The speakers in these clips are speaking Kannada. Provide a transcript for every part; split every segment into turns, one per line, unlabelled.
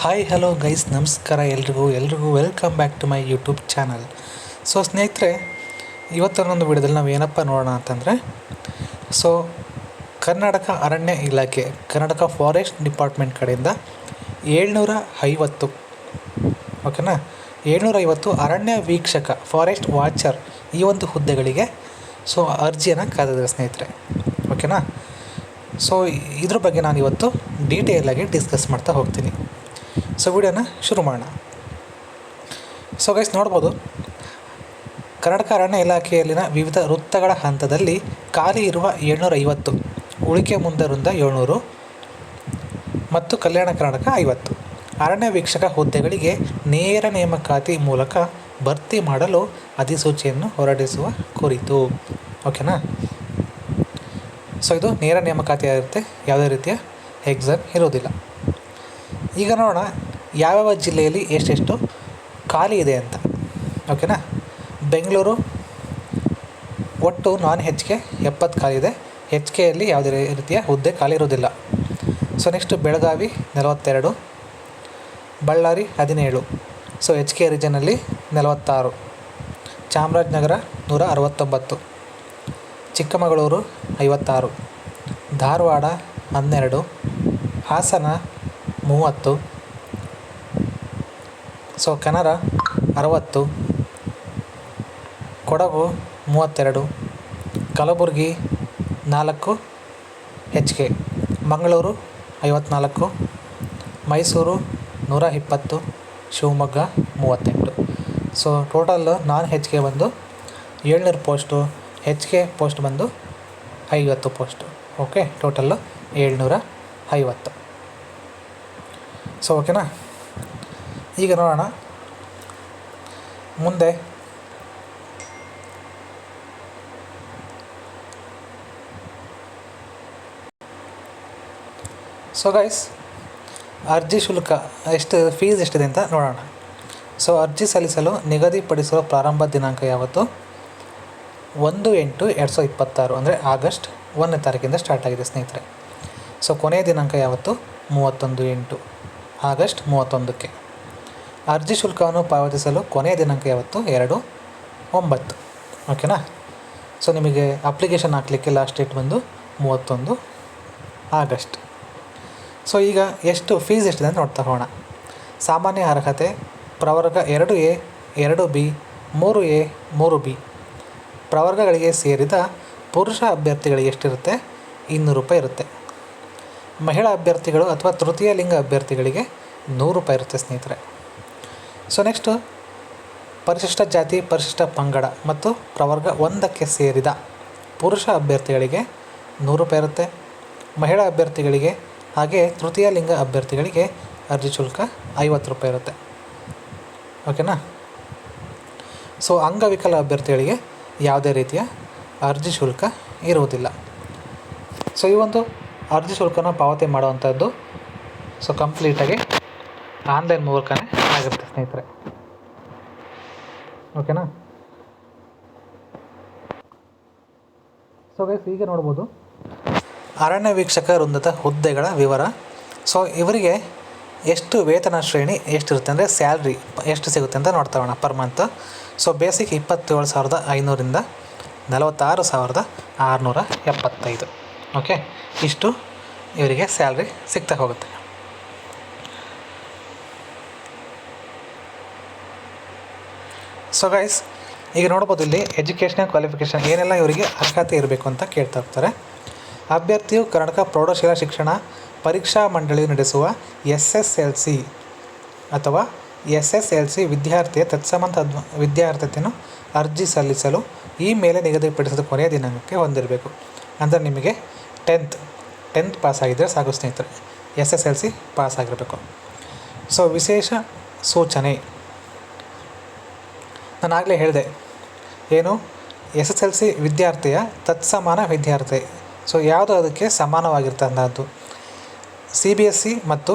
ಹಾಯ್ ಹಲೋ ಗೈಸ್, ನಮಸ್ಕಾರ ಎಲ್ರಿಗೂ welcome back to my YouTube channel. So ಸ್ನೇಹಿತರೆ, ಇವತ್ತೊಂದು ವಿಡಿಯೋದಲ್ಲಿ ನಾವು ಏನಪ್ಪ ನೋಡೋಣ ಅಂತಂದರೆ, ಸೊ ಕರ್ನಾಟಕ ಅರಣ್ಯ ಇಲಾಖೆ, ಕರ್ನಾಟಕ ಫಾರೆಸ್ಟ್ ಡಿಪಾರ್ಟ್ಮೆಂಟ್ ಕಡೆಯಿಂದ 750, ಓಕೆನಾ, 750 ಅರಣ್ಯ ವೀಕ್ಷಕ, ಫಾರೆಸ್ಟ್ ವಾಚರ್ ಈ ಒಂದು ಹುದ್ದೆಗಳಿಗೆ ಸೊ ಅರ್ಜಿಯನ್ನು ಕಾದಿದೆ ಸ್ನೇಹಿತರೆ, ಓಕೆನಾ. ಸೊ ಇದ್ರ ಬಗ್ಗೆ ನಾನು ಇವತ್ತು ಡೀಟೇಲಾಗಿ ಡಿಸ್ಕಸ್ ಮಾಡ್ತಾ ಹೋಗ್ತೀನಿ. ಸೊ ವಿಡಿಯೋನ ಶುರು ಮಾಡೋಣ. ಸೊ ಗೈಸ್, ನೋಡ್ಬೋದು, ಕರ್ನಾಟಕ ಅರಣ್ಯ ಇಲಾಖೆಯಲ್ಲಿನ ವಿವಿಧ ವೃತ್ತಗಳ ಹಂತದಲ್ಲಿ ಖಾಲಿ ಇರುವ 750, ಉಳಿಕೆ ಮುಂದೆ ವೃಂದ 700 ಮತ್ತು ಕಲ್ಯಾಣ ಕರ್ನಾಟಕ 50 ಅರಣ್ಯ ವೀಕ್ಷಕ ಹುದ್ದೆಗಳಿಗೆ ನೇರ ನೇಮಕಾತಿ ಮೂಲಕ ಭರ್ತಿ ಮಾಡಲು ಅಧಿಸೂಚನೆಯನ್ನು ಹೊರಡಿಸುವ ಕುರಿತು, ಓಕೆನಾ. ಸೊ ಇದು ನೇರ ನೇಮಕಾತಿ ಆಗಿರುತ್ತೆ, ಯಾವುದೇ ರೀತಿಯ ಎಕ್ಸಾಮ್ ಇರೋದಿಲ್ಲ. ಈಗ ನೋಡೋಣ ಯಾವ್ಯಾವ ಜಿಲ್ಲೆಯಲ್ಲಿ ಎಷ್ಟೆಷ್ಟು ಖಾಲಿ ಇದೆ ಅಂತ, ಓಕೆನಾ. ಬೆಂಗಳೂರು ಒಟ್ಟು ನಾನ್ HK 70 ಖಾಲಿ ಇದೆ, HKಯಲ್ಲಿ ಯಾವುದೇ ರೀತಿಯ ಹುದ್ದೆ ಖಾಲಿ ಇರೋದಿಲ್ಲ. So next Belagavi 42, Ballari 17, so HK ರೀಜನಲ್ಲಿ 46, Chamarajanagar 169, Chikkamagaluru 56, Dharwad 12, Hassan 30, so Kannada 60, Kodagu 32, Kalaburagi 4 HK, Mangaluru 54, Mysuru 120, Shivamogga 38. So total non HK ಬಂದು 700 ಪೋಸ್ಟು, HK ಪೋಸ್ಟ್ ಬಂದು 50 ಪೋಸ್ಟು, ಓಕೆ, ಟೋಟಲ್ಲು 750. ಸೊ ಓಕೆನಾ. ಈಗ ನೋಡೋಣ ಮುಂದೆ. ಸೊ ಗೈಸ್, ಅರ್ಜಿ ಶುಲ್ಕ ಫೀಸ್ ಎಷ್ಟಿದೆ ಅಂತ ನೋಡೋಣ. ಸೊ ಅರ್ಜಿ ಸಲ್ಲಿಸಲು ನಿಗದಿಪಡಿಸುವ ಪ್ರಾರಂಭ ದಿನಾಂಕ ಯಾವತ್ತು? 1/8/2026, ಅಂದರೆ ಆಗಸ್ಟ್ 1ನೇ ತಾರೀಕಿಂದ ಸ್ಟಾರ್ಟ್ ಆಗಿದೆ ಸ್ನೇಹಿತರೆ. ಸೊ ಕೊನೆಯ ದಿನಾಂಕ ಯಾವತ್ತು? 31/8, ಆಗಸ್ಟ್ 31ಕ್ಕೆ. ಅರ್ಜಿ ಶುಲ್ಕವನ್ನು ಪಾವತಿಸಲು ಕೊನೆಯ ದಿನಾಂಕ ಯಾವತ್ತು? 2/9, ಓಕೆನಾ. ಸೊ ನಿಮಗೆ ಅಪ್ಲಿಕೇಶನ್ ಹಾಕಲಿಕ್ಕೆ ಲಾಸ್ಟ್ ಡೇಟ್ ಬಂದು 31 ಆಗಸ್ಟ್. ಸೊ ಈಗ ಎಷ್ಟು ಫೀಸ್ ಎಷ್ಟಿದೆ ಅಂತ ನೋಡ್ತಾ ಹೋಗೋಣ. ಸಾಮಾನ್ಯ ಅರ್ಹತೆ ಪ್ರವರ್ಗ 2A 2B 3A 3B ಪ್ರವರ್ಗಗಳಿಗೆ ಸೇರಿದ ಪುರುಷ ಅಭ್ಯರ್ಥಿಗಳಿಗೆ ಎಷ್ಟಿರುತ್ತೆ? 200 ರೂಪಾಯಿ ಇರುತ್ತೆ. ಮಹಿಳಾ ಅಭ್ಯರ್ಥಿಗಳು ಅಥವಾ ತೃತೀಯ ಲಿಂಗ ಅಭ್ಯರ್ಥಿಗಳಿಗೆ 100 ರೂಪಾಯಿ ಇರುತ್ತೆ ಸ್ನೇಹಿತರೆ. ಸೊ ನೆಕ್ಸ್ಟು ಪರಿಶಿಷ್ಟ ಜಾತಿ, ಪರಿಶಿಷ್ಟ ಪಂಗಡ ಮತ್ತು ಪ್ರವರ್ಗ 1ಕ್ಕೆ ಸೇರಿದ ಪುರುಷ ಅಭ್ಯರ್ಥಿಗಳಿಗೆ 100 ರೂಪಾಯಿ ಇರುತ್ತೆ. ಮಹಿಳಾ ಅಭ್ಯರ್ಥಿಗಳಿಗೆ ಹಾಗೆ ತೃತೀಯ ಲಿಂಗ ಅಭ್ಯರ್ಥಿಗಳಿಗೆ ಅರ್ಜಿ ಶುಲ್ಕ 50 ರೂಪಾಯಿ ಇರುತ್ತೆ, ಓಕೆನಾ. ಸೊ ಅಂಗವಿಕಲ ಅಭ್ಯರ್ಥಿಗಳಿಗೆ ಯಾವುದೇ ರೀತಿಯ ಅರ್ಜಿ ಶುಲ್ಕ ಇರುವುದಿಲ್ಲ. ಸೊ ಈ ಒಂದು ಅರ್ಜಿ ಶುಲ್ಕನ ಪಾವತಿ ಮಾಡುವಂಥದ್ದು ಸೊ ಕಂಪ್ಲೀಟಾಗಿ ಆನ್ಲೈನ್ ಮೂಲಕನೇ ಆಗುತ್ತೆ ಸ್ನೇಹಿತರೆ, ಓಕೆನಾ. ಸೊ ಗೈಸ್, ಈಗ ನೋಡ್ಬೋದು ಅರಣ್ಯ ವೀಕ್ಷಕ ವೃಂದದ ಹುದ್ದೆಗಳ ವಿವರ. ಸೊ ಇವರಿಗೆ ಎಷ್ಟು ವೇತನ ಶ್ರೇಣಿ ಎಷ್ಟಿರುತ್ತೆ ಅಂದರೆ ಸ್ಯಾಲ್ರಿ ಎಷ್ಟು ಸಿಗುತ್ತೆ ಅಂತ ನೋಡ್ತಾ ಹೋಗೋಣ ಪರ್ ಮಂತ್. ಸೊ ಬೇಸಿಕ್ 27,500ರಿಂದ 46,675, ಓಕೆ, ಇಷ್ಟು ಇವರಿಗೆ ಸ್ಯಾಲ್ರಿ ಸಿಗ್ತಾ ಹೋಗುತ್ತೆ. ಸೊ ಗೈಸ್, ಈಗ ನೋಡ್ಬೋದು ಇಲ್ಲಿ ಎಜುಕೇಷನಲ್ ಕ್ವಾಲಿಫಿಕೇಷನ್ ಏನೆಲ್ಲ ಇವರಿಗೆ ಅರ್ಹತೆ ಇರಬೇಕು ಅಂತ ಕೇಳ್ತಾ ಇರ್ತಾರೆ. ಅಭ್ಯರ್ಥಿಯು ಕರ್ನಾಟಕ ಪ್ರೌಢಶಾಲಾ ಶಿಕ್ಷಣ ಪರೀಕ್ಷಾ ಮಂಡಳಿ ನಡೆಸುವ SSLC ಅಥವಾ SSLC ವಿದ್ಯಾರ್ಥಿಯ ತತ್ಸಂಬಂಧ ವಿದ್ಯಾರ್ಥಿಯನ್ನು ಅರ್ಜಿ ಸಲ್ಲಿಸಲು ಈ ಮೇಲೆ ನಿಗದಿಪಡಿಸಿದ ಕೊನೆಯ ದಿನಾಂಕಕ್ಕೆ ಹೊಂದಿರಬೇಕು. ಅಂದರೆ ನಿಮಗೆ 10th ಪಾಸ್ ಆಗಿದ್ದರೆ ಸಾಕು ಸ್ನೇಹಿತರೆ, SSLC ಪಾಸ್ ಆಗಿರಬೇಕು. ಸೊ ವಿಶೇಷ ಸೂಚನೆ ನಾನು ಆಗಲೇ ಹೇಳಿದೆ, ಏನು, SSLC ವಿದ್ಯಾರ್ಥಿಯ ತತ್ಸಮಾನ ವಿದ್ಯಾರ್ಥಿ. ಸೊ ಯಾವುದು ಅದಕ್ಕೆ ಸಮಾನವಾಗಿರ್ತಕ್ಕಂಥದ್ದು CBSE ಮತ್ತು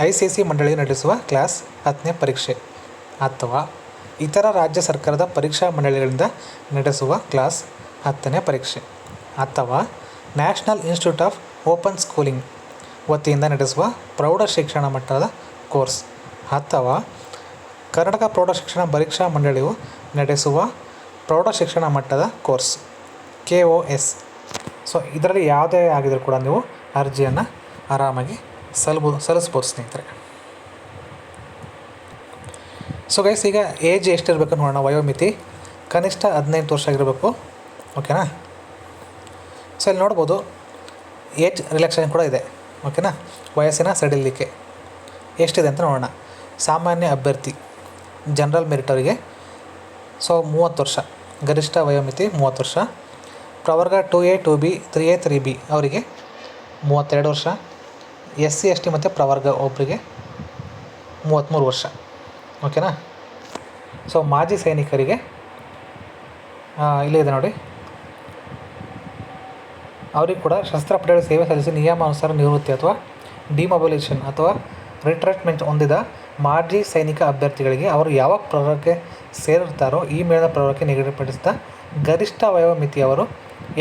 ICSE ಮಂಡಳಿ ನಡೆಸುವ ಕ್ಲಾಸ್ 10ನೇ ಪರೀಕ್ಷೆ ಅಥವಾ ಇತರ ರಾಜ್ಯ ಸರ್ಕಾರದ ಪರೀಕ್ಷಾ ಮಂಡಳಿಗಳಿಂದ ನಡೆಸುವ ಕ್ಲಾಸ್ 10ನೇ ಪರೀಕ್ಷೆ ಅಥವಾ national institute of open schooling ವತಿಯಿಂದ ನಡೆಸುವ ಪ್ರೌಢ ಶಿಕ್ಷಣ ಮಟ್ಟದ ಕೋರ್ಸ್ ಅಥವಾ ಕರ್ನಾಟಕ ಪ್ರೌಢಶಿಕ್ಷಣ ಪರೀಕ್ಷಾ ಮಂಡಳಿಯು ನಡೆಸುವ ಪ್ರೌಢಶಿಕ್ಷಣ ಮಟ್ಟದ ಕೋರ್ಸ್ KOS. ಸೊ ಇದರಲ್ಲಿ ಯಾವುದೇ ಆಗಿದ್ರೂ ಕೂಡ ನೀವು ಅರ್ಜಿಯನ್ನು ಆರಾಮಾಗಿ ಸಲ್ಲಿಸ್ಬೋದು ಸ್ನೇಹಿತರೆ. ಸೊ ಗೈಸ್, ಈಗ ಏಜ್ ಎಷ್ಟಿರಬೇಕು ನೋಡೋಣ. ವಯೋಮಿತಿ ಕನಿಷ್ಠ 18 ವರ್ಷ ಆಗಿರಬೇಕು. ಓಕೆನಾ. ಸೊ ಇಲ್ಲಿ ನೋಡ್ಬೋದು ಏಜ್ ರಿಲ್ಯಾಕ್ಸೇಷನ್ ಕೂಡ ಇದೆ. ಓಕೆನಾ. ವಯಸ್ಸಿನ ಸಡಿಲಿಕೆ ಎಷ್ಟಿದೆ ಅಂತ ನೋಡೋಣ. ಸಾಮಾನ್ಯ ಅಭ್ಯರ್ಥಿ ಜನರಲ್ ಮೆರಿಟ್ ಅವರಿಗೆ 30 ವರ್ಷ ಗರಿಷ್ಠ ವಯೋಮಿತಿ 30 ವರ್ಷ. ಪ್ರವರ್ಗ 2A 2B 3A 3B ಅವರಿಗೆ 32 ವರ್ಷ. SC ST ಮತ್ತು ಪ್ರವರ್ಗ ಒಬ್ಬರಿಗೆ 33 ವರ್ಷ. ಓಕೆನಾ. ಸೊ ಮಾಜಿ ಸೈನಿಕರಿಗೆ ಇಲ್ಲಿದೆ ನೋಡಿ, ಅವ್ರಿಗೆ ಕೂಡ ಶಸ್ತ್ರ ಪಡೆಯಲ್ಲಿ ಸೇವೆ ಸಲ್ಲಿಸಿ ನಿಯಮಾನುಸಾರ ನಿವೃತ್ತಿ ಅಥವಾ ಡಿಮೊಬಿಲೈಸೇಷನ್ ಅಥವಾ ರಿಟ್ರೀಟ್ಮೆಂಟ್ ಹೊಂದಿದ ಮಾಜಿ ಸೈನಿಕ ಅಭ್ಯರ್ಥಿಗಳಿಗೆ ಅವರು ಯಾವ ಪ್ರವರ್ಗಕ್ಕೆ ಸೇರಿರ್ತಾರೋ ಈ ಮೇಲಿನ ಪ್ರವರ್ಗಕ್ಕೆ ನಿಗದಿಪಡಿಸಿದ ಗರಿಷ್ಠ ವಯೋಮಿತಿಯವರು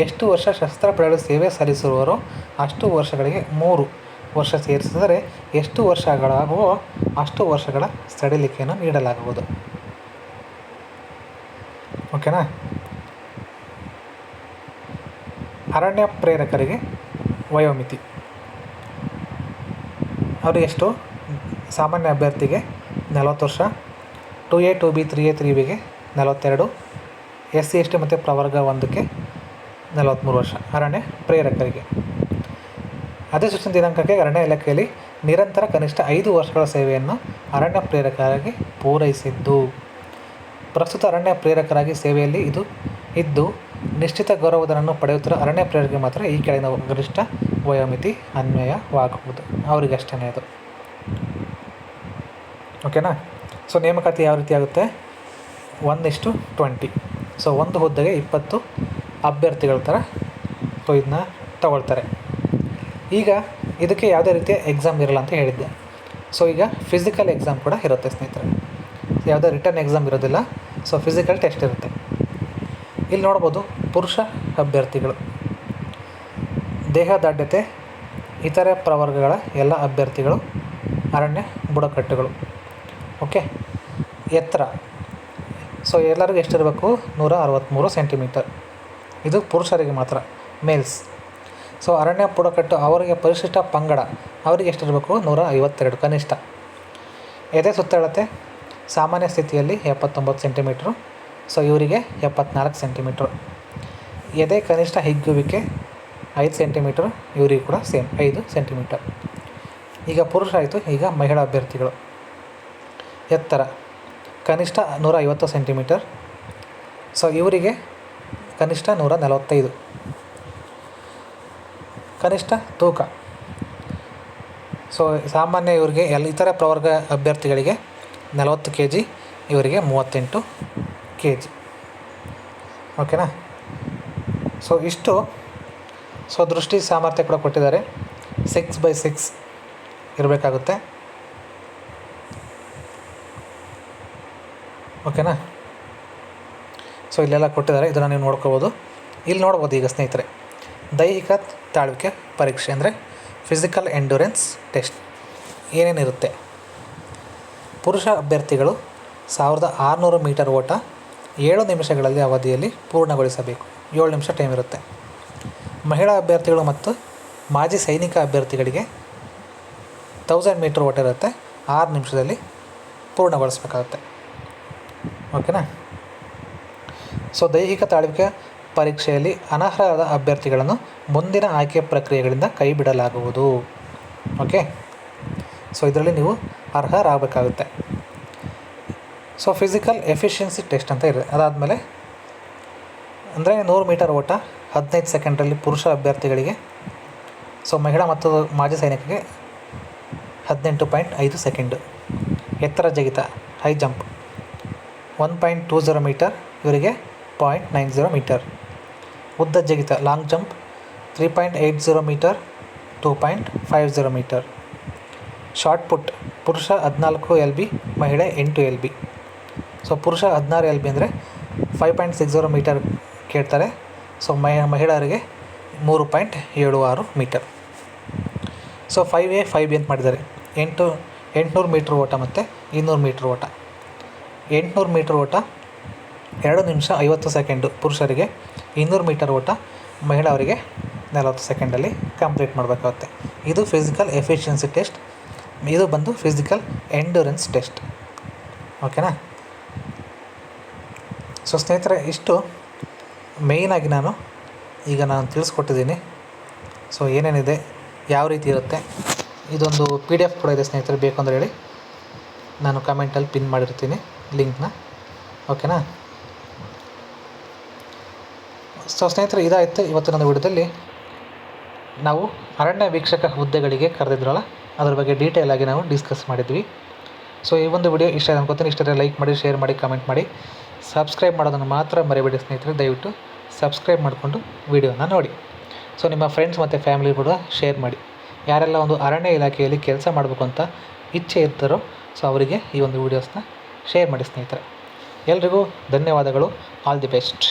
ಎಷ್ಟು ವರ್ಷ ಶಸ್ತ್ರ ಪಡೆಯಲ್ಲಿ ಸೇವೆ ಸಲ್ಲಿಸಿರುವರೋ ಅಷ್ಟು ವರ್ಷಗಳಿಗೆ 3 ವರ್ಷ ಸೇರಿಸಿದರೆ ಎಷ್ಟು ವರ್ಷಗಳಾಗುವೋ ಅಷ್ಟು ವರ್ಷಗಳ ಸಡಿಲಿಕೆಯನ್ನು ನೀಡಲಾಗುವುದು. ಓಕೆನಾ. ಅರಣ್ಯ ಪ್ರೇರಕರಿಗೆ ವಯೋಮಿತಿ ಅವರಿಗೆ ಎಷ್ಟು? ಸಾಮಾನ್ಯ ಅಭ್ಯರ್ಥಿಗೆ 40 ವರ್ಷ, 2A 2B 3A 3Bಗೆ 42, SC ST ಮತ್ತು ಪ್ರವರ್ಗ 1ಕ್ಕೆ 43 ವರ್ಷ ಅರಣ್ಯ ಪ್ರೇರಕರಿಗೆ. ಅಧಿಸೂಚನೆ ದಿನಾಂಕಕ್ಕೆ ಅರಣ್ಯ ಇಲಾಖೆಯಲ್ಲಿ ನಿರಂತರ ಕನಿಷ್ಠ 5 ವರ್ಷಗಳ ಸೇವೆಯನ್ನು ಅರಣ್ಯ ಪ್ರೇರಕರಾಗಿ ಪೂರೈಸಿದ್ದು. ಪ್ರಸ್ತುತ ಅರಣ್ಯ ಪ್ರೇರಕರಾಗಿ ಸೇವೆಯಲ್ಲಿ ಇದ್ದು ನಿಶ್ಚಿತ ಗೌರವಧನವನ್ನು ಪಡೆಯುತ್ತಿರುವ ಅರಣ್ಯ ಪ್ರೇರಕರಿಗೆ ಮಾತ್ರ ಈ ಕೆಳಗಿನ ಗರಿಷ್ಠ ವಯೋಮಿತಿ ಅನ್ವಯವಾಗುವುದು. ಅವರಿಗಷ್ಟೇ ಅದು. ಓಕೆನಾ. ಸೊ ನೇಮಕಾತಿ ಯಾವ ರೀತಿ ಆಗುತ್ತೆ? 1:20. ಸೊ ಒಂದು ಹುದ್ದೆಗೆ 20 ಅಭ್ಯರ್ಥಿಗಳ ಥರ ಸೊ ಇದನ್ನ ತಗೊಳ್ತಾರೆ. ಈಗ ಇದಕ್ಕೆ ಯಾವುದೇ ರೀತಿಯ ಎಕ್ಸಾಮ್ ಇರಲ್ಲ ಅಂತ ಹೇಳಿದ್ದೆ. ಸೊ ಈಗ ಫಿಸಿಕಲ್ ಎಕ್ಸಾಮ್ ಕೂಡ ಇರುತ್ತೆ ಸ್ನೇಹಿತರೆ. ಯಾವುದೇ ರಿಟರ್ನ್ ಎಕ್ಸಾಮ್ ಇರೋದಿಲ್ಲ. ಸೊ ಫಿಸಿಕಲ್ ಟೆಸ್ಟ್ ಇರುತ್ತೆ. ಇಲ್ಲಿ ನೋಡ್ಬೋದು ಪುರುಷ ಅಭ್ಯರ್ಥಿಗಳು ದೇಹದಾಢ್ಯತೆ ಇತರೆ ಪ್ರವರ್ಗಗಳ ಎಲ್ಲ ಅಭ್ಯರ್ಥಿಗಳು ಅರಣ್ಯ ಬುಡಕಟ್ಟುಗಳು. ಓಕೆ. ಎತ್ತರ ಸೊ ಎಲ್ಲರಿಗೂ ಎಷ್ಟಿರಬೇಕು? 163 ಸೆಂಟಿಮೀಟರ್. ಇದು ಪುರುಷರಿಗೆ ಮಾತ್ರ, ಮೇಲ್ಸ್. ಸೊ ಅರಣ್ಯ ಬುಡಕಟ್ಟು ಅವರಿಗೆ ಪರಿಶಿಷ್ಟ ಪಂಗಡ ಅವರಿಗೆ ಎಷ್ಟಿರಬೇಕು? 152 ಕನಿಷ್ಠ. ಎದೆ ಸುತ್ತಳತೆ ಸಾಮಾನ್ಯ ಸ್ಥಿತಿಯಲ್ಲಿ 79 ಸೆಂಟಿಮೀಟ್ರು. ಸೊ ಇವರಿಗೆ 74 ಸೆಂಟಿಮೀಟ್ರು. ಎದೆ ಕನಿಷ್ಠ ಹಿಗ್ಗುವಿಕೆ 5 ಸೆಂಟಿಮೀಟ್ರು. ಇವರಿಗೆ ಕೂಡ ಸೇಮ್ 5 ಸೆಂಟಿಮೀಟರ್. ಈಗ ಪುರುಷ ಆಯಿತು. ಈಗ ಮಹಿಳಾ ಅಭ್ಯರ್ಥಿಗಳು ಎತ್ತರ ಕನಿಷ್ಠ 150 ಸೆಂಟಿಮೀಟರ್. ಸೊ ಇವರಿಗೆ ಕನಿಷ್ಠ 145. ಕನಿಷ್ಠ ತೂಕ ಸೊ ಸಾಮಾನ್ಯ ಇವರಿಗೆ ಇತರ ಪ್ರವರ್ಗ ಅಭ್ಯರ್ಥಿಗಳಿಗೆ 40 kg, ಇವರಿಗೆ 38 kg. ಓಕೆನಾ. ಸೊ ಇಷ್ಟು. ಸೊ ದೃಷ್ಟಿ ಸಾಮರ್ಥ್ಯ ಕೂಡ ಕೊಟ್ಟಿದ್ದಾರೆ. 6x6 ಇರಬೇಕಾಗುತ್ತೆ. ಓಕೆನಾ. ಸೊ ಇಲ್ಲೆಲ್ಲ ಕೊಟ್ಟಿದ್ದಾರೆ, ಇದನ್ನು ನೀವು ನೋಡ್ಕೋಬೋದು. ಇಲ್ಲಿ ನೋಡ್ಬೋದು ಈಗ ಸ್ನೇಹಿತರೆ, ದೈಹಿಕ ತಾಳ್ವಿಕೆ ಪರೀಕ್ಷೆ ಅಂದರೆ ಫಿಸಿಕಲ್ ಎಂಡ್ಯೂರೆನ್ಸ್ ಟೆಸ್ಟ್ ಏನೇನಿರುತ್ತೆ. ಪುರುಷ ಅಭ್ಯರ್ಥಿಗಳು 1600 ಮೀಟರ್ ಓಟ 7 ನಿಮಿಷಗಳಲ್ಲಿ ಅವಧಿಯಲ್ಲಿ ಪೂರ್ಣಗೊಳಿಸಬೇಕು. 7 ನಿಮಿಷ ಟೈಮ್ ಇರುತ್ತೆ. ಮಹಿಳಾ ಅಭ್ಯರ್ಥಿಗಳು ಮತ್ತು ಮಾಜಿ ಸೈನಿಕ ಅಭ್ಯರ್ಥಿಗಳಿಗೆ 1000 ಮೀಟರ್ ಓಟ ಇರುತ್ತೆ. 6 ನಿಮಿಷದಲ್ಲಿ ಪೂರ್ಣಗೊಳಿಸಬೇಕಾಗುತ್ತೆ. ಓಕೆನಾ. ಸೊ ದೈಹಿಕ ತಾಳ್ವಿಕೆ ಪರೀಕ್ಷೆಯಲ್ಲಿ ಅನರ್ಹರಾದ ಅಭ್ಯರ್ಥಿಗಳನ್ನು ಮುಂದಿನ ಆಯ್ಕೆ ಪ್ರಕ್ರಿಯೆಗಳಿಂದ ಕೈಬಿಡಲಾಗುವುದು. ಓಕೆ. ಸೊ ಇದರಲ್ಲಿ ನೀವು ಅರ್ಹರಾಗಬೇಕಾಗುತ್ತೆ. ಸೊ ಫಿಸಿಕಲ್ ಎಫಿಷಿಯನ್ಸಿ ಟೆಸ್ಟ್ ಅಂತ ಇರುತ್ತೆ. ಅದಾದಮೇಲೆ ಅಂದರೆ 100 ಮೀಟರ್ ಓಟ 15 ಸೆಕೆಂಡ್ರಲ್ಲಿ ಪುರುಷ ಅಭ್ಯರ್ಥಿಗಳಿಗೆ. ಸೊ ಮಹಿಳಾ ಮತ್ತು ಮಾಜಿ ಸೈನಿಕರಿಗೆ 18.5 ಸೆಕೆಂಡು. ಎತ್ತರ ಜಿಗಿತ ಹೈ ಜಂಪ್ 1.20 ಮೀಟರ್, ಇವರಿಗೆ 0.90 ಮೀಟರ್. ಉದ್ದ ಜಿಗಿತ long jump 3.80 metre, 2.50 metre. Shot put ಪುರುಷ 14 LB, ಮಹಿಳೆ 8 LB. ಸೊ ಪುರುಷ 16 LB ಅಂದರೆ 5.60 ಮೀಟರ್ ಕೇಳ್ತಾರೆ. ಸೊ ಮಹಿಳೆಯರಿಗೆ 3.76 ಮೀಟರ್. ಸೊ 5A 5B ಅಂತ ಮಾಡಿದ್ದಾರೆ. 800 ಮೀಟ್ರ್ ಓಟ ಮತ್ತು 200 ಮೀಟ್ರ್ ಓಟ. 800 ಮೀಟ್ರ್ ಓಟ 2 ನಿಮಿಷ 50 ಸೆಕೆಂಡು ಪುರುಷರಿಗೆ, 200 ಮೀಟರ್ ಓಟ ಮಹಿಳೆಯರಿಗೆ 40 ಸೆಕೆಂಡಲ್ಲಿ ಕಂಪ್ಲೀಟ್ ಮಾಡಬೇಕಾಗುತ್ತೆ. ಇದು ಫಿಸಿಕಲ್ ಎಫಿಷಿಯನ್ಸಿ ಟೆಸ್ಟ್, ಇದು ಬಂದು ಫಿಸಿಕಲ್ ಎಂಡ್ಯೂರೆನ್ಸ್ ಟೆಸ್ಟ್. ಓಕೆನಾ? ಸೊ ಸ್ನೇಹಿತರೆ, ಇಷ್ಟು ಮೇಯ್ನಾಗಿ ನಾನು ತಿಳಿಸ್ಕೊಟ್ಟಿದ್ದೀನಿ. ಸೊ ಏನೇನಿದೆ, ಯಾವ ರೀತಿ ಇರುತ್ತೆ, ಇದೊಂದು PDF ಕೂಡ ಇದೆ ಸ್ನೇಹಿತರೆ, ಬೇಕು ಅಂದರೆ ಹೇಳಿ, ನಾನು ಕಮೆಂಟಲ್ಲಿ ಪಿನ್ ಮಾಡಿರ್ತೀನಿ ಲಿಂಕ್ನ. ಓಕೆನಾ? ಸೊ ಸ್ನೇಹಿತರೆ, ಇದಾಯಿತು ಇವತ್ತಿನ ವಿಡಿಯೋದಲ್ಲಿ. ನಾವು ಅರಣ್ಯ ವೀಕ್ಷಕ ಹುದ್ದೆಗಳಿಗೆ ಕರೆದಿದ್ರಲ್ಲ, ಅದ್ರ ಬಗ್ಗೆ ಡೀಟೇಲಾಗಿ ನಾವು ಡಿಸ್ಕಸ್ ಮಾಡಿದ್ವಿ. ಸೊ ಈ ಒಂದು ವಿಡಿಯೋ ಇಷ್ಟ ಅನ್ಕೋತೀನಿ. ಇಷ್ಟೇ ಲೈಕ್ ಮಾಡಿ, ಶೇರ್ ಮಾಡಿ, ಕಮೆಂಟ್ ಮಾಡಿ, ಸಬ್ಸ್ಕ್ರೈಬ್ ಮಾಡೋದನ್ನು ಮಾತ್ರ ಮರಿಬೇಡಿ ಸ್ನೇಹಿತರೆ. ದಯವಿಟ್ಟು ಸಬ್ಸ್ಕ್ರೈಬ್ ಮಾಡಿಕೊಂಡು ವಿಡಿಯೋನ ನೋಡಿ. ಸೊ ನಿಮ್ಮ ಫ್ರೆಂಡ್ಸ್ ಮತ್ತು ಫ್ಯಾಮಿಲಿ ಕೂಡ ಶೇರ್ ಮಾಡಿ. ಯಾರೆಲ್ಲ ಒಂದು ಅರಣ್ಯ ಇಲಾಖೆಯಲ್ಲಿ ಕೆಲಸ ಮಾಡಬೇಕು ಅಂತ ಇಚ್ಛೆ ಇರ್ತಾರೋ, ಸೊ ಅವರಿಗೆ ಈ ಒಂದು ವೀಡಿಯೋಸ್ನ ಶೇರ್ ಮಾಡಿ ಸ್ನೇಹಿತರೆ. ಎಲ್ರಿಗೂ ಧನ್ಯವಾದಗಳು. All the best.